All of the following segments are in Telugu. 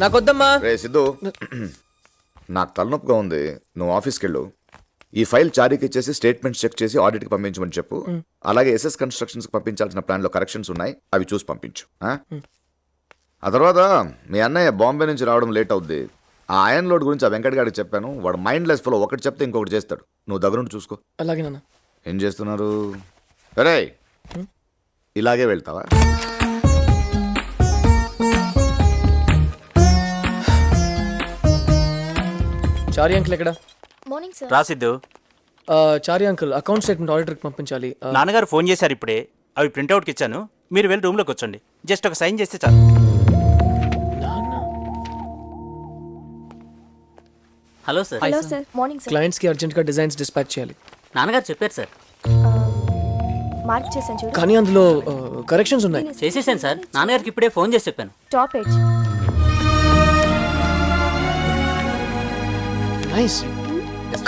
నాకొద్దమ్మా. రే సిద్ధు, నాకు తలనొప్పిగా ఉంది, నువ్వు ఆఫీస్కి వెళ్ళు. ఈ ఫైల్ చారీకి ఇచ్చేసి స్టేట్మెంట్స్ చెక్ చేసి ఆడిట్కి పంపించమని చెప్పు. అలాగే ఎస్ఎస్ కన్స్ట్రక్షన్స్కి పంపించాల్సిన ప్లాన్లో కరెక్షన్స్ ఉన్నాయి, అవి చూసి పంపించు. ఆ తర్వాత మీ అన్నయ్య బాంబే నుంచి రావడం లేట్ అవుద్ది. ఆ ఐరన్ లోడ్ గురించి ఆ వెంకట్ గారికి చెప్పాను. వాడు మైండ్ లెస్ ఫలో, ఒకటి చెప్తే ఇంకొకటి చేస్తాడు. నువ్వు దగ్గరుండి చూసుకో. అలాగే నాన్న. ఏం చేస్తున్నారు? అరే ఇలాగే వెళ్తావా? చారి అంకుల్ ఎక్కడ? Morning sir. రాసిద్దు. చారి అంకుల్ అకౌంట్ స్టేట్మెంట్ ఆడిటర్కి పంపించాలి. నాన్నగారు ఫోన్ చేశారు ఇప్పుడే, అవి ప్రింట్అవుట్కి ఇచ్చాను. మీరు వెళ్ళి రూమ్లోకి వచ్చండి, జస్ట్ ఒక సైన్ చేస్తే చాలు. Hello sir. Hello sir. Morning sir. క్లయింట్స్కి అర్జెంట్గా డిజైన్స్ డిస్పాచ్ చేయాలి. నాన్నగారు చెప్పారు సార్. మార్క్ చేశాను చూడు. కానీ అందులో కరెక్షన్స్ ఉన్నాయి. చేసేసాను సార్, నాన్నగారికి ఇప్పుడే ఫోన్ చేసి చెప్పాను. Top edge. Nice,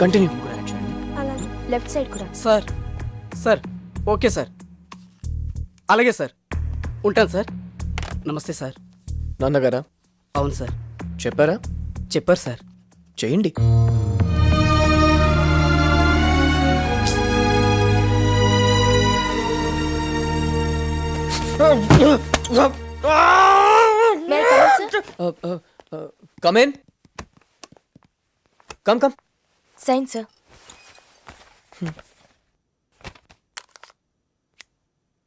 continue. అలాగే లెఫ్ట్ సైడ్ కూడా. సార్ సార్ ఓకే సార్, అలాగే సార్, ఉంటాను సార్. నమస్తే సార్. నాన్నగారా? అవును సార్. చెప్పారా? చెప్పారు సార్. చేయండి. May I come in, sir? Come in. Come. Sign sir.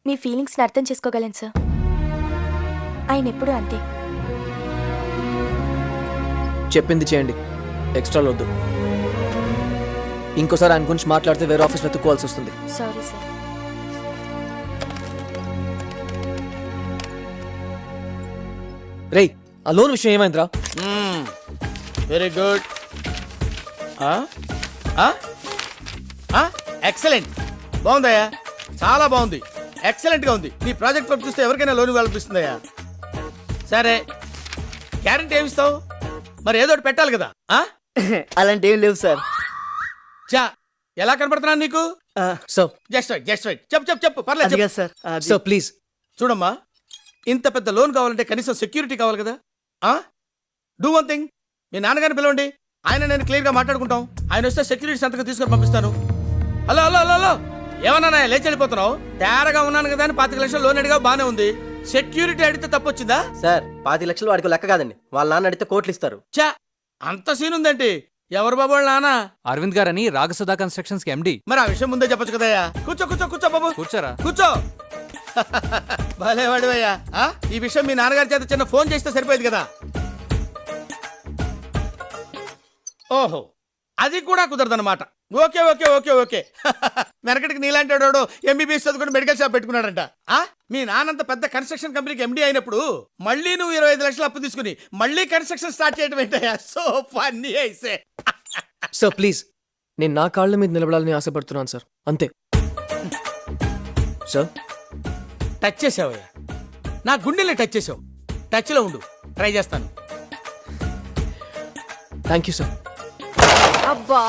మీ ఫీలింగ్స్ని అర్థం చేసుకోగలను సార్. ఆయన ఎప్పుడూ అంతే. చెప్పింది చేయండి, ఎక్స్ట్రాలు వద్దు. ఇంకోసారి ఆయన గురించి మాట్లాడితే వేరే ఆఫీస్ వెతుక్కోవాల్సి వస్తుంది. Sorry sir. రేయ్, ఆ లోన్ విషయం ఏమైందిరా? Very good. ఎక్సలెంట్, బాగుందయ్యా, చాలా బాగుంది, ఎక్సలెంట్ గా ఉంది. నీ ప్రాజెక్ట్ వర్క్ చూస్తే ఎవరికైనా లోన్ కల్పిస్తుందయ్యా. సరే, గ్యారెంటీ ఏమిస్తావు? మరి ఏదో ఒకటి పెట్టాలి కదా. అలాంటి ఏం లేవు సార్. చా, ఎలా కనపడుతున్నాను నీకు? So just right. చెప్పు పర్లేదు. సార్. సో ప్లీజ్ చూడమ్మా, ఇంత పెద్ద లోన్ కావాలంటే కనీసం సెక్యూరిటీ కావాలి కదా. డూ వన్ థింగ్, మీ నాన్నగారిని పిలవండి, ఆయన నేను క్లియర్ గా మాట్లాడుకుంటాం. ఆయన వస్తే సెక్యూరిటీ సంతకం తీసుకొని పంపిస్తాను. హలో ఏమన్నా లేచి వెళ్ళిపోతున్నావు? తేరగా ఉన్నాను కదా అని 25 లక్షలు లోన్ అడిగా, బానే ఉంది. సెక్యూరిటీ అడిగితే తప్పొచ్చిందా? సార్ 25 లక్షలు వాడికి లెక్క కాదండి, వాళ్ళ నాన్న అడిగితే కోట్లు ఇస్తారు. చా, అంత సీన్ ఉందేంటి? ఎవరు బాబు వాళ్ళ నాన్న? అరవింద్ గారని రాగసుధా కన్స్ట్రక్షన్స్ కి ఎండి. మరి ఆ విషయం ముందే చెప్పొచ్చు కదయ్యా. కూర్చో బాబు, కూర్చోరా. కూర్చో. భలేవాడివయ్యా. ఈ విషయం మీ నాన్నగారి చేత చిన్న ఫోన్ చేస్తే సరిపోయేది కదా. ఓహో, అది కూడా కుదరదన్నమాట. ఓకే. వెనకటికి నీలాంటి వాడు ఎంబీబీఎస్ చదువుకుని మెడికల్ షాప్ పెట్టుకున్నాడంట. మీ నాన్నంత పెద్ద కన్స్ట్రక్షన్ కంపెనీకి ఎండీ అయినప్పుడు మళ్ళీ నువ్వు 25 లక్షలు అప్పు తీసుకుని మళ్ళీ కన్స్ట్రక్షన్ స్టార్ట్ చేయడం ఏంటయ్యా? సో ఫన్నీ అయితే. సార్ ప్లీజ్, నేను నా కాళ్ళ మీద నిలబడాలని ఆశపడుతున్నాను సార్, అంతే. సార్ టచ్ చేసావయ్యా, నా గుండెల్ని టచ్ చేసావు. టచ్ లో ఉండు, ట్రై చేస్తాను. Thank you sir. అబ్బా,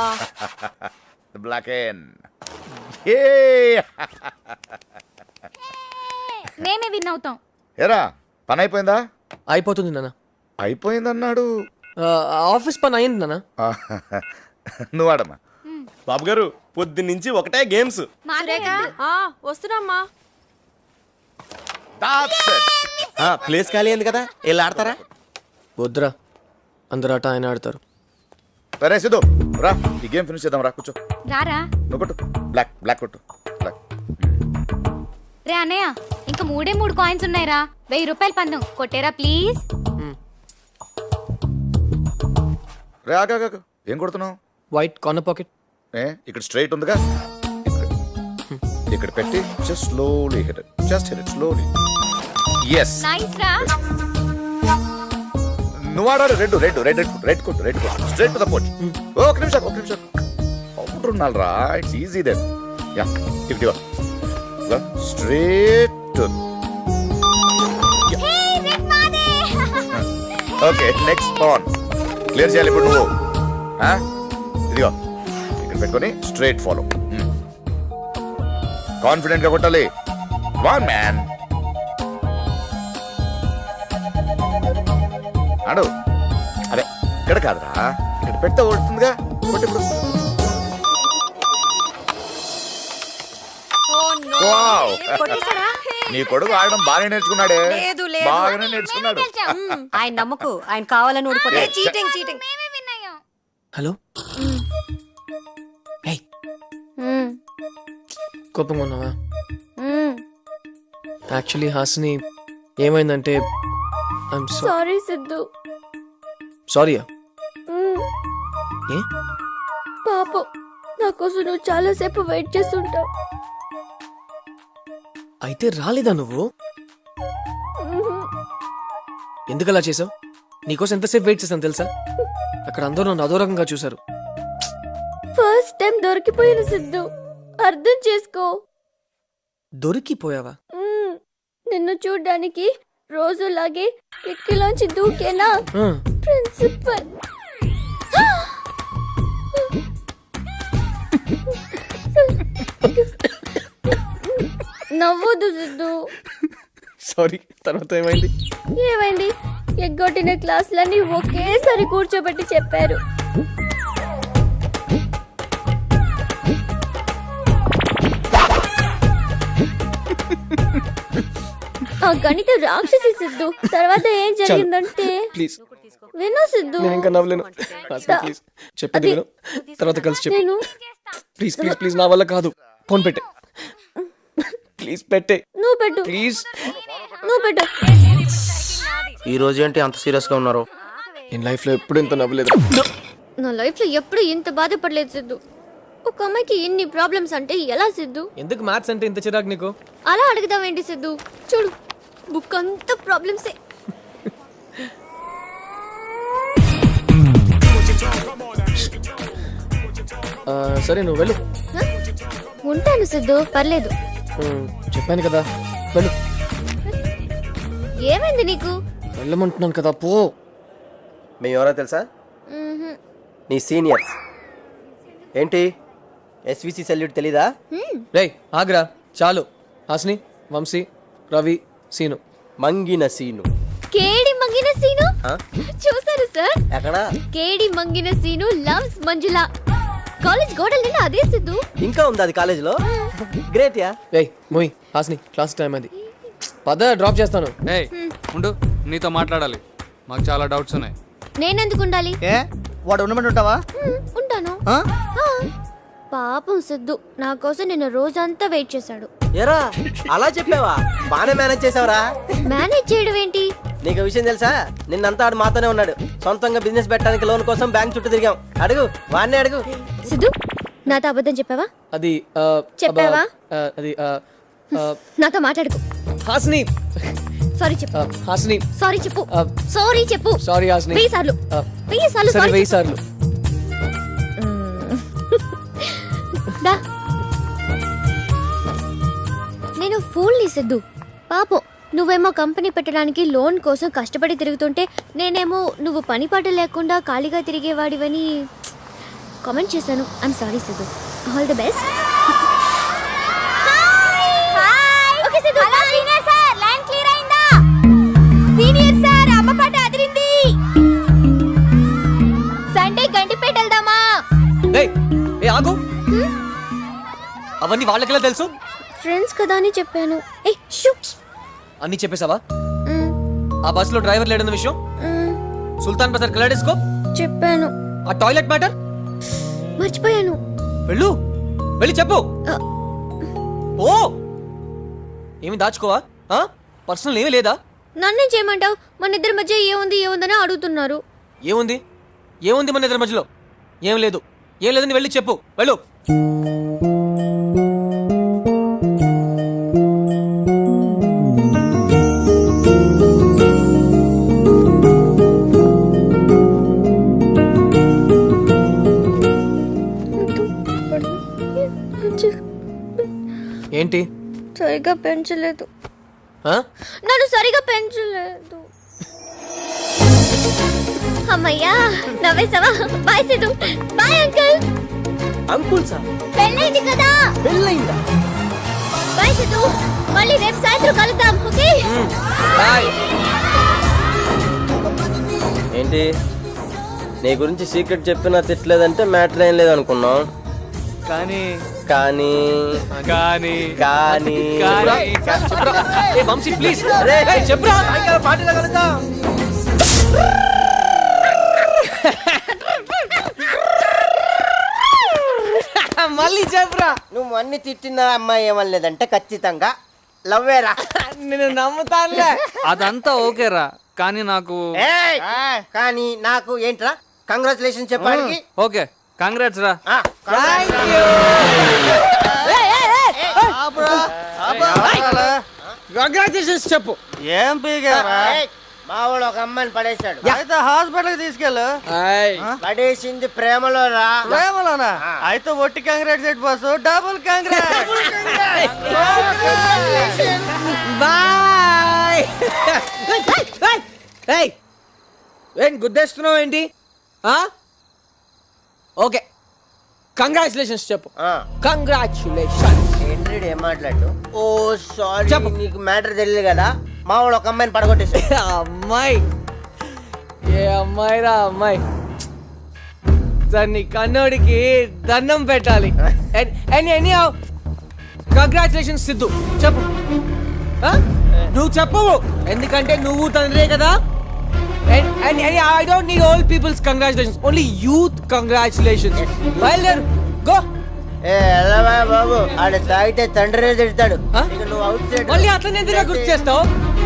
బ్లాక్ అండ్ మేమే విన్ అవుతాం. ఏరా, పని అయిపోయిందా? అయిపోతుంది నాన్న. అయిపోయిందన్నాడు. ఆఫీస్ పని అయింది నాన్న. నువ్వు ఆడమ్మా. బాబు గారు, పొద్దున్నుంచి ఒకటే గేమ్స్. వస్తున్నామ్మా. ప్లేస్ ఖాళీ అయింది కదా, వెళ్ళి ఆడతారా? వద్దురా, అందరు ఆట ఆయన ఆడతారు. సరే సిద్ధు, రా, ఈ గేమ్ ఫినిష్ చేద్దాం. రా, కూర్చో. రారా. నువ్వు కొట్టు, బ్లాక్ కొట్టు. బ్లాక్. రే అన్నయ్య, ఇంకా 3 కాయిన్స్ ఉన్నాయిరా. 1000 రూపాయలు పందెం కొట్టేరా ప్లీజ్. రే ఆగా, ఏం కొడుతున్నావు? White corner pocket. ఇక్కడ స్ట్రైట్ ఉందిగా, ఇక్కడ పెట్టి just slowly hit it. Just hit it slowly. yes nice రా. నువ్వు ఆడాలి. రెడ్ కొట్టు. Straight to the pot. ఒక నిమిషం పౌడర్ ఉండాలిరా. It's easy then. Ya, if straight to. Okay, next పాన్ క్లియర్ చేయాలి ఇప్పుడు నువ్వు. ఇదిగో ఇక్కడ పెట్టుకొని స్ట్రైట్ ఫాలో. కాన్ఫిడెంట్ గా కొట్టాలి. వన్ మ్యాన్ ఆడు. ఇక్కడ కాదురా, ఇక్కడ పెడితే ఓడుతుందిగా. కొట్టు ఇప్పుడు. వావ్. నీ కొడుకు ఆడడం బాగానే నేర్చుకున్నాడే. బాగానే నేర్చుకున్నాడు. ఆయన నమ్మకు, ఆయన కావాలని ఊడిపోతే చీటింగ్. మేమే విన్నాయో. హలో ఏయ్ కోపంగా ఉన్నావా? యాక్చువల్లీ హాసిని ఏమైందంటే ఐఎమ్ సారీ సిద్ధు. సారీయా? ఏ పాపం నా కోసం నువ్వు చాలా సేపు వెయిట్ చేస్తుంటావు. అయితే రాలేదా నువ్వు? ఎందుకు అలా చేసావు? నీకోసం ఎంతసేపు వెయిట్ చేశాను తెలుసా? అక్కడ అందరూ నన్ను అదోరకంగా చూశారు. ఫస్ట్ టైం దొరికిపోయిన సిద్ధు, అర్థం చేసుకో. దొరికిపోయావా? నిన్ను చూడ్డానికి రోజులాగే కిటికీలోంచి దూకేనా ఆ, ప్రిన్సిపల్. నవ్వొద్దు సిద్ధు. సారీ. తర్వాత ఏమైంది? ఏమైంది? ఎగ్గొట్టిన క్లాసులన్నీ ఒకేసారి కూర్చోబెట్టి చెప్పారు. ఆ గణిత రాక్షసి సిద్ధు. తర్వాత ఏం జరిగిందంటే ప్లీజ్ విను సిద్ధు. నేను ఇంకా నవ్వలేను. హాసిని, ప్లీజ్ చెప్పేది విను. తర్వాత కలిసి చెప్పు. నేను ప్లీజ్ ప్లీజ్ ప్లీజ్, నా వల్ల కాదు. ఫోన్ పెట్టే. ప్లీజ్ పెట్టే. నువ్వు పెట్టు, ప్లీజ్. నువ్వు పెట్టు. ఈ రోజు ఏంటి అంత సీరియస్ గా ఉన్నారు? నేను లైఫ్ లో ఎప్పుడు ఇంత నవ్వలేదు. నా లైఫ్ లో ఎప్పుడు ఇంత బాధపడలేదు సిద్ధు. ఒక అమ్మాయికి ఇన్ని ప్రాబ్లమ్స్ అంటే ఎలా సిద్ధు? ఎందుకు మ్యాథ్స్ అంటే ఇంత చిరాకు నీకు? అలా అడుగుదామేంటి సిద్ధు? చూడు, బుక్ అంతా ప్రాబ్లమ్సే. సరే నువ్వు వెళ్ళు. ఉంటాను సిద్ధు, పర్లేదు. చెప్పాను కదా వెళ్ళు. ఏమైంది నీకు? వెళ్ళమంటున్నాను కదా, పో. మేము ఎవరో తెలుసా? మ్మ్హ్మ్. నీ సీనియర్స్. ఏంటి ఎస్విసి సెల్యూట్ తెలీదా? రేయ్ ఆగ్రా, చాలు. హాసిని, వంశీ, రవి, సీను. మంగిన సీను. కేడి మంగిన సీను చూసారు సార్? ఎక్కడా? కేడి మంగిన సీను లవ్స్ మంజుల. కాలేజ్ గోడల నిన్న అదే సిద్ధు. ఇంకా ఉంది అది కాలేజీలో. Great ya. రేయ్ మోయ్, హాసిని క్లాస్ టైం అది. పద, డ్రాప్ చేస్తాను. ఏయ్ ఉండు, నీతో మాట్లాడాలి. మాకు చాలా డౌట్స్ ఉన్నాయి. నేనెందుకు ఉండాలి? ఏ వాడు ఉండమంటే ఉంటావా? ఉంటాను. ఆ? ఆ. పాపం సిద్ధు నా కోసం నిన్న రోజంతా వెయిట్ చేశాడు. ఎరా అలా చెప్పావా? బానే మేనేజ్ చేసావరా? మేనేజ్ చేయడం ఏంటి? నీకు విషయం తెలుసా? నిన్నంతా ఆడు మాతోనే ఉన్నాడు. సొంతంగా బిజినెస్ పెట్టడానికి లోన్ కోసం బ్యాంక్ చుట్టూ తిరిగాం. అడుగు, వాడిని అడుగు. సిద్ధు నాతో అబద్ధం చెప్పావా? అది చెప్పావా? అది నాతో మాట్లాడుకో. హాసిని, సారీ చెప్పు. హాసిని, సారీ చెప్పు. సారీ చెప్పు. సారీ హాసిని. 1000 సార్లు. 1000 సార్లు సరే సారీ 1000 సార్లు. దా. నేను ఫూల్ని సిద్ధు. పాపం నువ్వేమో కంపెనీ పెట్టడానికి లోన్ కోసం కష్టపడి తిరుగుతుంటే నేనేమో నువ్వు పని పాట లేకుండా ఖాళీగా తిరిగేవాడివని కామెంట్ చేశాను. I'm sorry Siddhu. All the best. Okay Siddhu. Hello senior sir, line clear అయిందా? సీనియర్ సార్, అమ్మ పాట అదిరింది. సండే గంటిపేట వెళ్దామా? ఏయ్ ఏ ఆగు. అవన్నీ వాళ్ళకెలా తెలుసు? ఫ్రెండ్స్ కదా అని చెప్పాను. ఏ షూ. అన్నీ చెప్పేశావా? ఆ బస్సులో డ్రైవర్ లేడన్న విషయం, సుల్తాన్ బజార్ కలాడేసుకో చెప్పాను. ఆ టాయిలెట్ మ్యాటర్ మర్చిపోయాను. వెళ్ళు, వెళ్ళి చెప్పు. ఆ. ఓ ఏమి దాచుకోవా? పర్సనల్ ఏమీ లేదా? నన్నేం చేయమంటావు? మన ఇద్దరి మధ్య ఏముందని అడుగుతున్నారు. ఏముంది? ఏముంది మన ఇద్దరి మధ్యలో? ఏం లేదు, ఏం లేదని వెళ్ళి చెప్పు. వెళ్ళు. ఏంటి? సరిగా పెంచలేదు. ఆ? నన్ను సరిగా పెంచలేదు. అమ్మయ్యా, నవ్వేసావా? Bye Siddhu. Bye uncle. Uncle sir పెళ్ళైంది కదా. పెళ్ళయిందా? బాయ్ సిద్ధు. మళ్ళీ రేపు సాయంత్రం కలుద్దాం. Okay bye. ఏంటి నీ గురించి సీక్రెట్ చెప్పినా తిట్టలేదంటే మ్యాటర్ ఏం లేదనుకున్నాం. కానీ కానీ కానీ కానీ ఏ వంశీ ప్లీజ్ చెప్పురా. పార్టీలో కలుద్దాం. మళ్ళీ చెప్పురా. నువ్వు అన్ని తిట్టిన అమ్మాయి ఏమనలేదంటే ఖచ్చితంగా లవ్వేరా. నేను నమ్ముతానులే. అదంతా ఓకేరా కానీ నాకు ఏయ్! కానీ నాకు ఏంట్రా కంగ్రాచులేషన్ చెప్పడానికి. ఓకే కంగ్రాట్స్ రా. కంగ్రాచులేషన్స్ చెప్పు. ఏం పీగారా? మా వాడు ఒక అమ్మాయిని పడేశాడు. అయితే హాస్పిటల్ కి తీసుకెళ్ళు. పడేసింది ప్రేమలో రా. ప్రేమలోనా? అయితే ఒట్టి కంగ్రాట్స్ ఎట్ బాస్, డబుల్ కంగ్రాట్స్. బాయ్. ఏం గుద్దేస్తున్నావు ఏంటి? ఓకే కంగ్రాచులేషన్స్ చెప్పు. కంగ్రాచులేషన్. ఏంటి ఏం మాట్లాడు? ఓ సారీ, చెప్పు. నీకు మ్యాటర్ తెలియదు కదా, మా వాడు ఒక అమ్మాయిని పడగొట్టేసి. అమ్మాయి ఏ అమ్మాయి రా అమ్మాయి? దాన్ని కన్నోడికి దండం పెట్టాలి. కంగ్రాచులేషన్ సిద్ధు చెప్పు. నువ్వు చెప్పవు ఎందుకంటే నువ్వు తండ్రే కదా. I don't need all peoples congratulations, only youth congratulations. బయలుదేరు గో. ఏ ఎల్లవా బాబు, ఆడ తాగితే తండ్రి తిడతాడు. ఆ? ఇక నువ్వు అవుట్ సైడ్. మళ్ళీ అతను ఎందుకు గుర్తు చేస్తావు?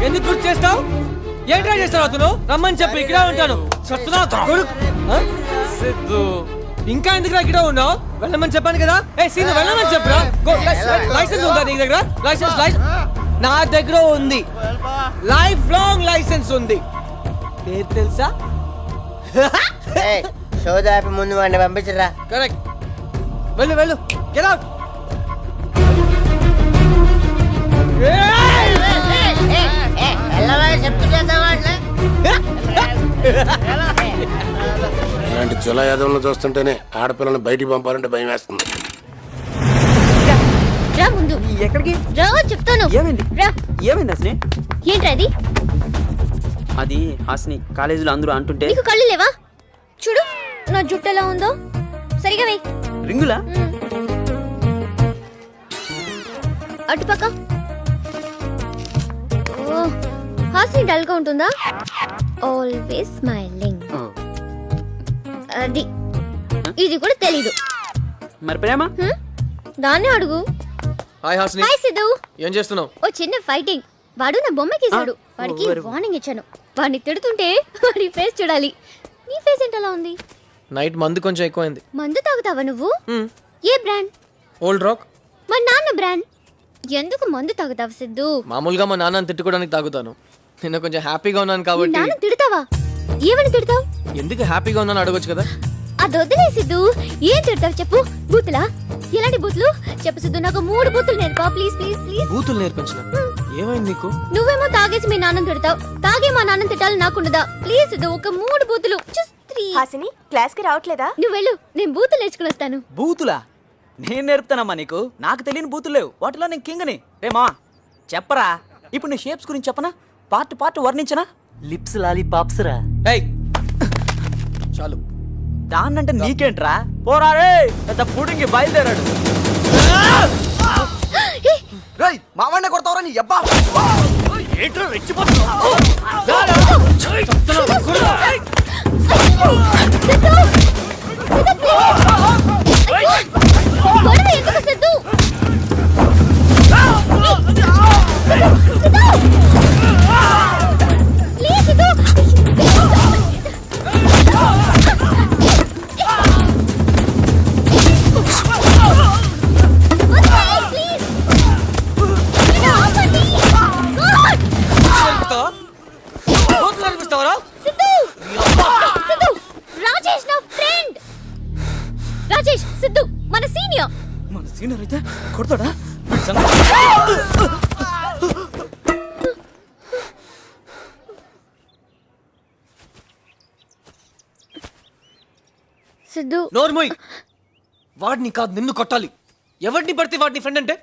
ఎందుకు గుర్తు చేస్తావు? ఏం ట్రై చేస్తావు? అతను రమ్మని చెప్పు, ఇక్కడ ఉంటాను. సిద్ధు ఇంకా ఎందుకు ఇక్కడ ఉన్నావు? వెళ్ళమని చెప్పాను కదా. ఏ సీను వెళ్ళమని చెప్పురా. లైసెన్స్ ఉందా నీ దగ్గర? లైసెన్స్ నా దగ్గర ఉంది. లైఫ్ లాంగ్ లైసెన్స్ ఉంది. పేరు తెలుసా? సోదాపి ముందు వాడిని పంపించరా. కరెక్ట్. వెళ్ళు వెళ్ళు. Get out. ఇలాంటి చుల యాదవులను చూస్తుంటేనే ఆడపిల్లని బయటికి పంపాలంటే భయం వేస్తుంది. రా ముందు. ఎక్కడికి? రా చెప్తాను. ఏమైంది? రా. ఏమైంది హాసిని? ఏంట్రా అది? అది హాసిని కాలేజీలో అందరూ అంటుంటే. నీకు కళ్ళు లేవా? చూడు నా జుట్టు ఎలా ఉందో. సరిగా వెయ్యి. రింగులా? అటుపక్క. ఓ హాసిని డల్ గా ఉంటుందా? Always smiling. అది ఇది కూడా తెలీదు. మరి ప్రేమ? దాన్నే అడుగు. హాయ్ హాస్ని. హాయ్ సిద్ధు. ఏం చేస్తున్నావు? ఓ చిన్న ఫైటింగ్. వాడు నా బొమ్మకేసాడు. వాడికి వార్నింగ్ ఇచ్చాను. వాడిని తిడుతుంటే వాడి ఫేస్ చూడాలి. నీ ఫేస్ ఏంటలా ఉంది? నైట్ మందు కొంచెం ఎక్కువైంది. మందు తాగుతావా నువ్వు? ఏ బ్రాండ్? Old rock. మా నాన్న బ్రాండ్. ఎందుకు మందు తాగుతావు సిద్ధు? మామూలుగా మా నాన్నని తిట్టుకోవడానికి తాగుతాను. నిన్న కొంచెం హ్యాపీగా ఉన్నాను మీ కాబట్టి. నాన్న తిడతావా? ఏమని తిడతావు? ఎందుకు హ్యాపీగా ఉన్నాను అడగొచ్చు కదా. అది వదిలే సిద్ధు. ఏం తిడతావు చెప్పు. బూతులా? ఎలాంటి బూతులు చెప్పు సిద్ధు. నాకు 3 బూతులు నేర్పా ప్లీజ్ ప్లీజ్ ప్లీజ్. బూతులు నేర్పించిన ఏమైంది నీకు? నువ్వేమో తాగేసి మీ నాన్నని తిడతావు. తాగే మా నాన్నని తిట్టాలి నాకుండదా? ప్లీజ్ సిద్ధు ఒక 3 బూతులు. హాసిని క్లాస్ కి రావట్లేదా? నువ్వు వెళ్ళు, నేను బూతులు నేర్చుకుని వస్తాను. బూతులా? నేను నేర్పుతానమ్మా నీకు. నాకు తెలియని బూతులు లేవు. వాటిలో నేను కింగ్ని. రేమా చెప్పరా. ఇప్పుడు నీ షేప్స్ గురించి చెప్పనా? పార్ట్ వర్ణించనా? లిప్స్ లాలీపాప్స్ రా. ఏయ్ చాలు. దాన్నంటే నీకేంట్రా? పోరా రే, పెద్ద పుడింగి బయలుదేరాడు. రేయ్ మావన్న కొడతావరా నీ అబ్బా. ఏంట్రా రెచ్చిపోతున్నావు? గొడవ ఎందుకు సిద్ధు? ప్లీజ్ సిద్ధు. బూతులు నేర్పిస్తావరా? సిద్ధు సిద్ధు రాజేష్ నా ఫ్రెండ్. రాజేష్ సిద్ధు మన సీనియర్. మన సీనియర్ అయితే కొడతాడా? సిద్ధు నోర్మోయ్. వాడిని కాదు నిన్ను కొట్టాలి. ఎవరిని పడితే వాడిని ఫ్రెండ్ అంటే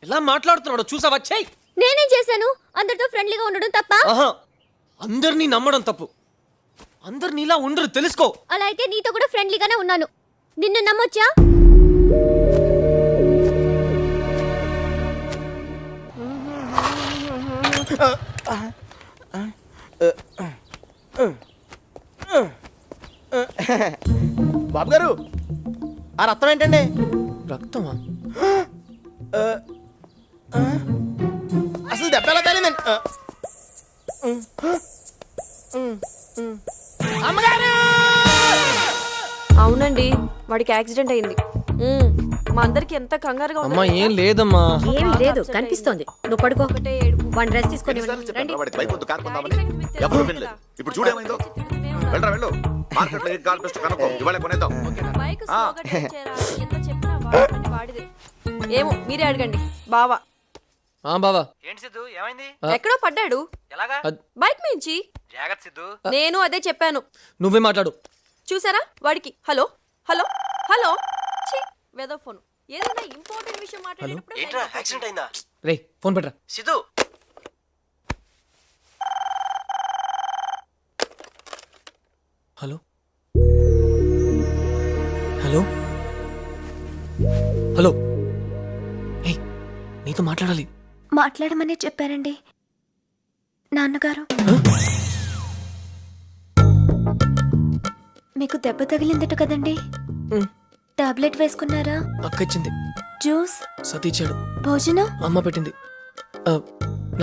ఎలా మాట్లాడుతున్నాడో చూసావా? చెయ్. నేనేం చేశాను? అందరితో ఫ్రెండ్లీగా ఉండడం తప్ప? ఆహా అందరినీ నమ్మడం తప్పు. అందరు నీలా ఉండరు తెలుసుకో. అలా అయితే నీతో కూడా ఫ్రెండ్లీగానే ఉన్నాను. నిన్ను నమ్మొచ్చా? బాబు గారు ఆ రక్తం ఏంటండి? రక్తమా? అసలు దెబ్బ ఎలా తగిలిందండి? అమ్మగారు! అవునండి, వాడికి యాక్సిడెంట్ అయింది. మా అందరికి ఎంత కంగారుగా అమ్మా ఏం లేదమ్మా. ఏమీ లేదు, కనిపిస్తోంది. నువ్వు పడుకో, వాడిని రెస్ట్ తీసుకొని ఎన్నిసార్లు చెప్పాను వాడికి బైక్ వద్దు, కారు కొందామని? ఎవరు వినలేదు. ఇప్పుడు చూడేమైందో. వెళ్ళరా వెళ్ళు. మార్కెట్లో ఏ కార్ బెస్ట్ కనుక్కో, ఇవాళ కొనేద్దాం. ఏమో మీరే అడగండి. బావా బావా ఏంటి సిద్ధు ఏమైంది? ఎక్కడో పడ్డాడు. ఎలాగా? బైక్ మించి. జాగ్రత్త సిద్ధు. నేను అదే చెప్పాను. నువ్వే మాట్లాడు. చూసారా వాడికి హలో హలో హలో వెదో ఫోన్. ఏదైనా ఇంపార్టెంట్ విషయం మాట్లాడేటప్పుడు ఏంట్రా యాక్సిడెంట్ అయిందా? రే ఫోన్ పెట్టరా. Siddhu hello hello hello. ఏయ్ నీతో మాట్లాడాలి. మాట్లాడమనే చెప్పారండి నాన్నగారు. మీకు దెబ్బ తగిలిందట కదండి, టాబ్లెట్ వేసుకున్నారా? అక్క ఇచ్చింది. జ్యూస్, సతీ ఇచ్చాడు. భోజనం అమ్మ పెట్టింది.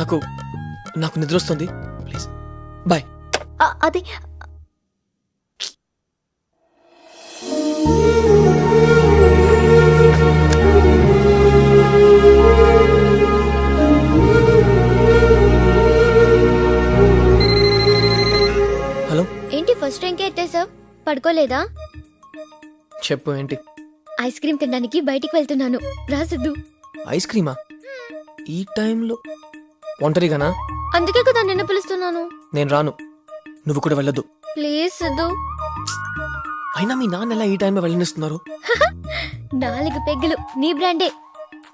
నాకు నాకు నిద్ర వస్తుంది, ప్లీజ్ బాయ్. అది హలో ఏంటి ఫస్ట్ ర్యాంకే ఎత్తేసావు? పడుకోలేదా? చెప్పు ఏంటి? ఐస్ క్రీమ్ తినడానికి బయటికి వెళ్తున్నాను, రా సిద్ధు. ఐస్ క్రీమా? ఈ టైంలో ఒంటరిగానా? అందుకే కదా నిన్ను పిలుస్తున్నాను. నేను రాను, నువ్వు కూడా వెళ్ళొద్దు ప్లీజ్ సిద్ధు. అయినా మీ నాన్న ఎలా ఈ టైంలో వెళ్ళనిస్తున్నారు? 4 పెగ్గులు నీ బ్రాండే,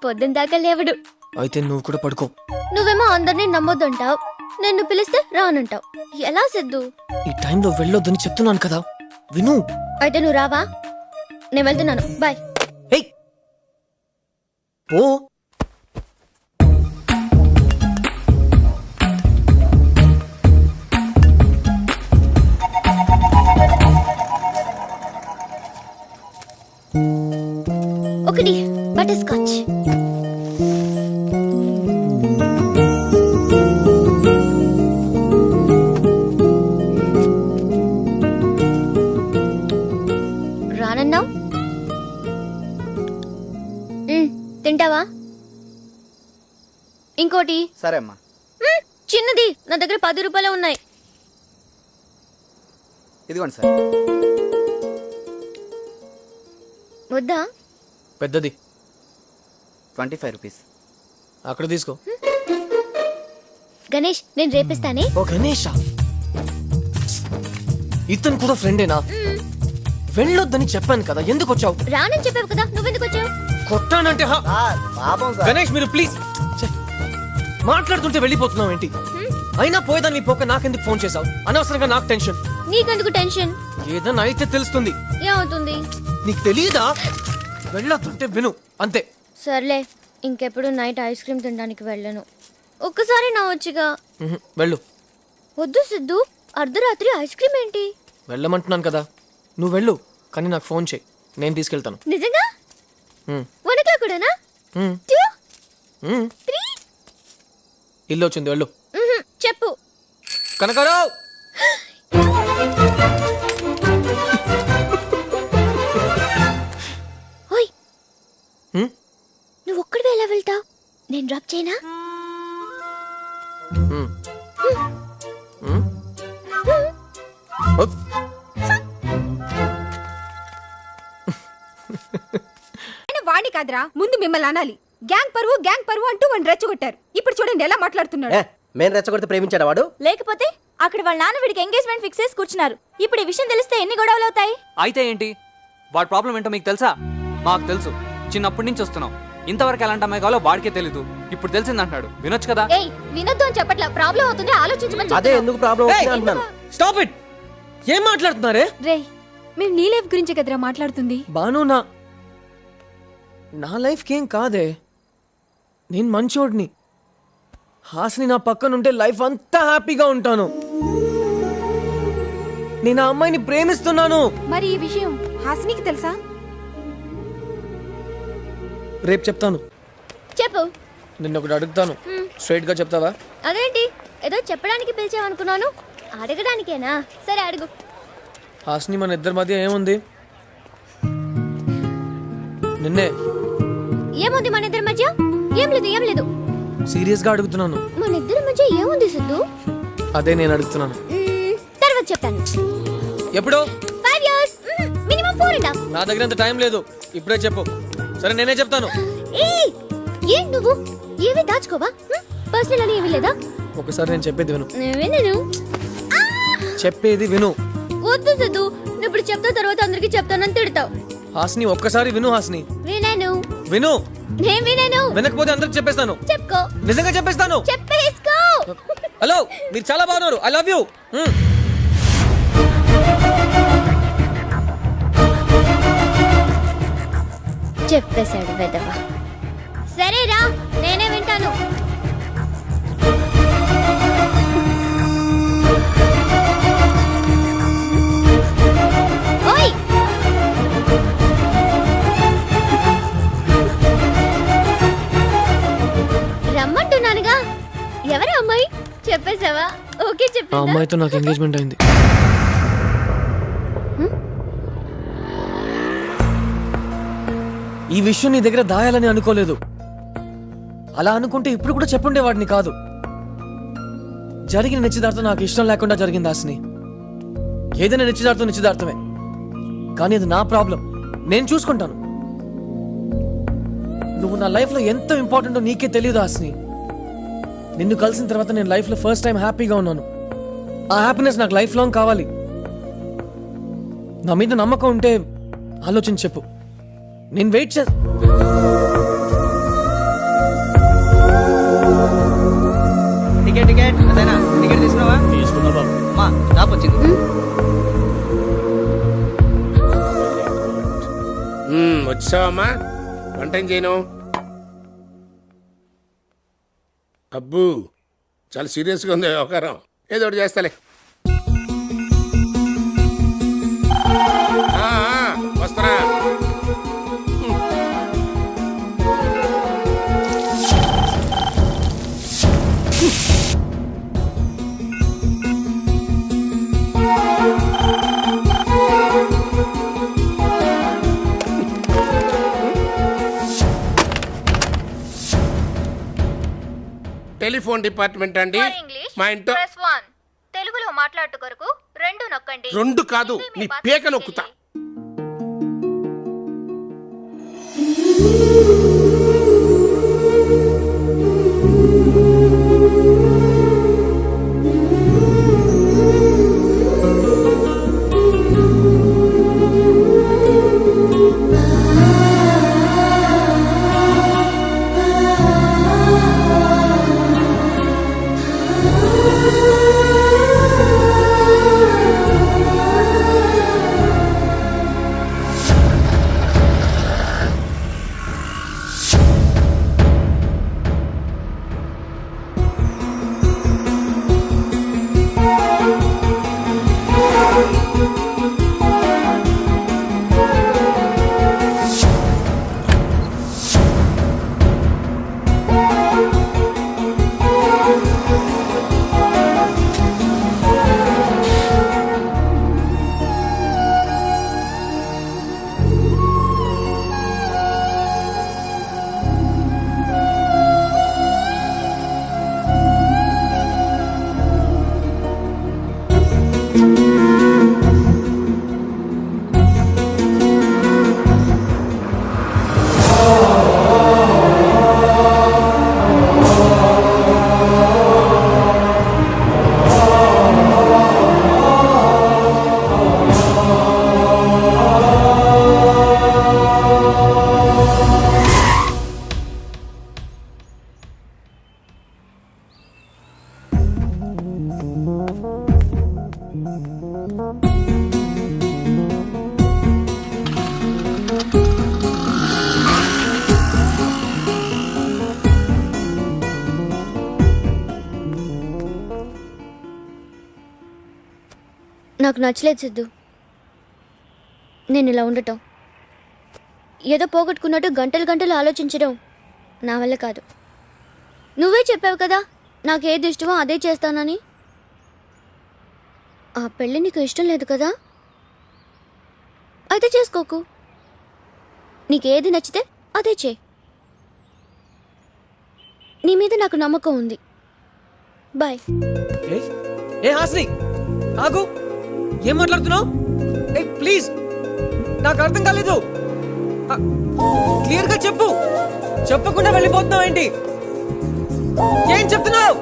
పొద్దున దాకా లేవడు. అయితే నువ్వు కూడా పడుకో. నువ్వేమో అందరినీ నమ్మొద్దంటావు, నిన్ను పిలిస్తే రానంటావు. ఎలా సిద్ధు? ఈ టైంలో వెళ్ళొద్దని చెప్తున్నాను కదా, విను. అయితే నువ్వు రావా? నేను వెళ్తున్నాను, బాయ్. ఏయ్ పో. ఒకటి బటర్ స్కాచ్. రానన్నావు, తింటావా? ఇంకోటి. సరే అమ్మా. చిన్నది, నా దగ్గర 10 రూపాయలే ఉన్నాయి. ఇదిగోండి సార్. వద్దా? పెద్దది 25 రూపీస్. అక్కడ తీసుకో. గణేష్ నేను రేపిస్తానే. ఓ గణేషా, ఇతను కూడా ఫ్రెండేనా? వెళ్ళొద్దని చెప్పాను కదా, ఎందుకు వచ్చావు? రానని చెప్పావు కదా, నువ్వెందుకు వచ్చావు? కొట్టానంటే పాపం సార్. గణేష్ మీరు ప్లీజ్. మాట్లాడుతుంటే వెళ్ళిపోతున్నావు ఏంటి? అయినా పోయేదాన్ని పోక నాకెందుకు ఫోన్ చేసావు? అనవసరంగా నాకు టెన్షన్. నీకెందుకు టెన్షన్? ఏదన్నా అయితే తెలుస్తుంది. ఏమవుతుంది? నీకు తెలియదా? వెళ్ళొద్దంటే విను అంతే. సర్లే, ఇంకెప్పుడు నైట్ ఐస్ క్రీమ్ తినడానికి వెళ్ళను. ఒక్కసారి నా వచ్చిగా. వెళ్ళు. వద్దు సిద్ధు, అర్ధరాత్రి ఐస్ క్రీమ్ ఏంటి? వెళ్ళమంటున్నాను కదా, నువ్వు వెళ్ళు. కానీ నాకు ఫోన్ చేయి, నేను తీసుకెళ్తాను. నిజంగా? వనకా కూడానా? 2 3 ఇల్లు వచ్చింది, వెళ్ళు. చెప్పు. కనకారావు. ఓయ్, నువ్వు ఒక్కడివే ఎలా వెళ్తావు? నేను డ్రాప్ చేయనా? వాణి కాదురా, ముందు మిమ్మల్ని అనాలి. గ్యాంగ్ పరువు అంటూ వాడిని రెచ్చగొట్టారు. ఇప్పుడు చూడండి ఎలా మాట్లాడుతున్నాడు. మేము రెచ్చగొడితే ప్రేమించాడు వాడు? లేకపోతే అక్కడ వాళ్ళ నాన్న వీడికి ఎంగేజ్మెంట్ ఫిక్స్ చేసి కూర్చున్నారు. ఇప్పుడు ఈ విషయం తెలిస్తే ఎన్ని గొడవలు అవుతాయి? అయితే ఏంటి? వాడి ప్రాబ్లం ఏంటో మీకు తెలుసా? మాకు తెలుసు, చిన్నప్పటి నుంచి వస్తున్నాం. ఇంతవరకు ఎలాంటి అమ్మాయి కావాలో వాడికే తెలీదు. ఇప్పుడు తెలిసింది అంటున్నాడు, వినొచ్చు కదా. ఏయ్ వినొద్దు అని చెప్పట్లా, ప్రాబ్లం అవుతుంది, ఆలోచించమని అదే ఎందుకు ప్రాబ్లం అవుతుంది అంటున్నాను. Stop it. ఏం మాట్లాడుతున్నారే? రే మేము నీ లైఫ్ గురించే కదరా మాట్లాడుతుంది. బాను నా లైఫ్కి ఏం కాదే. నేను మంచోడిని. హాసిని నా పక్కనుంటే లైఫ్ అంతా హ్యాపీగా ఉంటాను. నేను ఆ అమ్మాయిని ప్రేమిస్తున్నాను. మరి ఈ విషయం హాసినికి తెలుసా? రేపు చెప్తాను. చెప్పు. నిన్నొకటి అడుగుతాను, స్ట్రైట్ గా చెప్తావా? అదేంటి ఏదో చెప్పడానికి పిలిచావనుకున్నాను, అడగడానికేనా? సరే అడుగు. హాసిని మన ఇద్దరి మధ్య ఏముంది? నిన్నే. ఏముంది మన ఇద్దరి మధ్య? ఏం లేదు ఏం లేదు. సీరియస్ గా అడుగుతున్నాను. మన ఇద్దరి మధ్య ఏముంది సిద్ధు? అదే నేను అడుగుతున్నాను. తర్వాత చెప్తాను. ఎప్పుడు? 5 years, మినిమం 4.5. నా దగ్గర అంత టైం లేదు, ఇప్పుడే చెప్పు. సరే నేనే చెప్తాను. ఏం నువ్వు ఏవి దాచుకోవా? పర్సనల్ అని ఏమీ లేదా? ఒకసారి నేను చెప్పేది విను. వినను. చెప్పేది విను. వద్దు సిద్ధు, నువ్వు ఇప్పుడు చెప్తా తర్వాత అందరికి చెప్తానని తిడతావు. హాసిని ఒక్కసారి విను. హాసిని వినను. విను. నేను వినను. వినకపోతే అందరికి చెప్పేస్తాను. చెప్పుకో. నిజంగా చెప్పేస్తాను. చెప్పేసుకో. హలో, మీరు చాలా బాగున్నారు. I love you. చెప్పేశాడు వెదవా. సరేరా, నేనే వింటాను. ఓయ్, రమ్మంటున్నానుగా. ఎవరు అమ్మాయి? చెప్పేశావా? ఓకే ఆ చెప్పేసా? అమ్మాయితో నాకు ఎంగేజ్మెంట్ అయింది. ఈ విషయం నీ దగ్గర దాయాలని అనుకోలేదు. అలా అనుకుంటే ఇప్పుడు కూడా చెప్పుండేవాడిని కాదు. జరిగిన నిశ్చితార్థం నాకు ఇష్టం లేకుండా జరిగింది హాసిని. ఏదైనా నిశ్చితార్థమే, కానీ అది నా ప్రాబ్లం. నేను చూసుకుంటాను. నువ్వు నా లైఫ్లో ఎంత ఇంపార్టెంటో నీకే తెలియదు హాసిని. నిన్ను కలిసిన తర్వాత నేను లైఫ్లో ఫస్ట్ టైం హ్యాపీగా ఉన్నాను. ఆ హ్యాపీనెస్ నాకు లైఫ్ లాంగ్ కావాలి. నా మీద నమ్మకం ఉంటే ఆలోచించి చెప్పు. నేను వెయిట్ చే టికెట్ అదేనా? టికెట్ తీసుకున్నావా? తీసుకున్నా బాబు. మా టాప్ వచ్చింది. వచ్చావమ్మా? వంట ఏం చేయను? అబ్బు, చాలా సీరియస్గా ఉంది వ్యవహారం. ఏదో ఒకటి చేస్తాలే. వస్తారా? టెలిఫోన్ డిపార్ట్మెంట్ అండి. మా ఇంట్లో తెలుగులో మాట్లాడు కొరకు 2 నొక్కండి. 2 కాదు, నీ పేక నొక్కుతా. నాకు నచ్చలేదు సిద్ధు. నేను ఇలా ఉండటం, ఏదో పోగొట్టుకున్నట్టు గంటలు గంటలు ఆలోచించడం నా వల్ల కాదు. నువ్వే చెప్పావు కదా నాకు ఏది ఇష్టమో అదే చేస్తానని. ఆ పెళ్ళి నీకు ఇష్టం లేదు కదా, అయితే చేసుకోకు. నీకేది నచ్చితే అదే చేయి. నీ మీద నాకు నమ్మకం ఉంది. బాయ్. ఏ హాస్ని, ఆగు. ఏం మాట్లాడుతున్నావు? ఏ ప్లీజ్, నాకు అర్థం కాలేదు. క్లియర్ గా చెప్పు. చెప్పకుండా వెళ్ళిపోతున్నావు ఏంటి? ఏం చెప్తున్నావు?